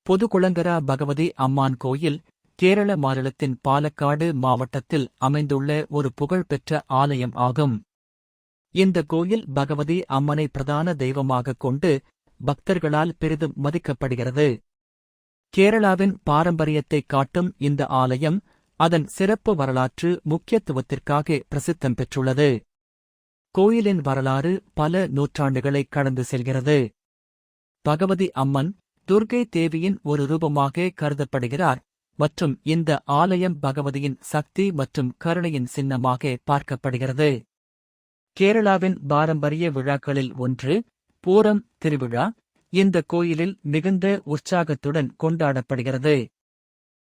பொதுகுளங்கரா பகவதி அம்மான் கோயில் கேரள மாநிலத்தின் பாலக்காடு மாவட்டத்தில் அமைந்துள்ள ஒரு புகழ்பெற்ற ஆலயம் ஆகும். இந்த கோயில் பகவதி அம்மனை பிரதான தெய்வமாகக் கொண்டு பக்தர்களால் பெரிதும் மதிக்கப்படுகிறது. கேரளாவின் பாரம்பரியத்தைக் காட்டும் இந்த ஆலயம் அதன் சிறப்பு வரலாற்று முக்கியத்துவத்திற்காக பிரசித்தம் பெற்றுள்ளது. கோயிலின் வரலாறு பல நூற்றாண்டுகளை கடந்து செல்கிறது. பகவதி அம்மன் துர்க்கை தேவியின் ஒரு ரூபமாக கருதப்படுகிறார் மற்றும் இந்த ஆலயம் பகவதியின் சக்தி மற்றும் கருணையின் சின்னமாக பார்க்கப்படுகிறது. கேரளாவின் பாரம்பரிய விழாக்களில் ஒன்று பூரம் திருவிழா இந்த கோயிலில் மிகுந்த உற்சாகத்துடன் கொண்டாடப்படுகிறது.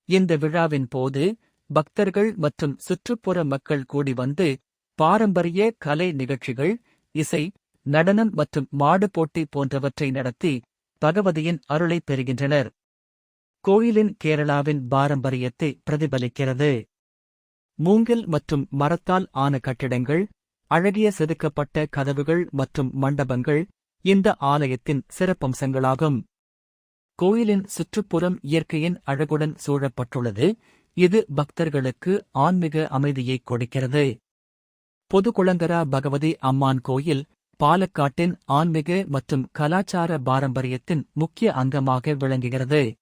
இந்த விழாவின் போது பக்தர்கள் மற்றும் சுற்றுப்புற மக்கள் கூடி வந்து பாரம்பரிய கலை நிகழ்ச்சிகள், இசை, நடனம் மற்றும் மாடு போட்டி போன்றவற்றை நடத்தி பகவதியின் அருளை பெறுகின்றனர். கோயிலின் கேரளாவின் பாரம்பரியத்தை பிரதிபலிக்கிறது. மூங்கில் மற்றும் மரத்தால் ஆன கட்டிடங்கள், அழகிய செதுக்கப்பட்ட கதவுகள் மற்றும் மண்டபங்கள் இந்த ஆலயத்தின் சிறப்பம்சங்களாகும். கோயிலின் சுற்றுப்புறம் இயற்கையின் அழகுடன் சூழப்பட்டுள்ளது, இது பக்தர்களுக்கு ஆன்மீக அமைதியைக் கொடுக்கிறது. பொதுகுளங்கரா பகவதி அம்மான் கோயில் பாலக்காட்டின் ஆன்மீக மற்றும் கலாச்சார பாரம்பரியத்தின் முக்கிய அங்கமாக விளங்குகிறது.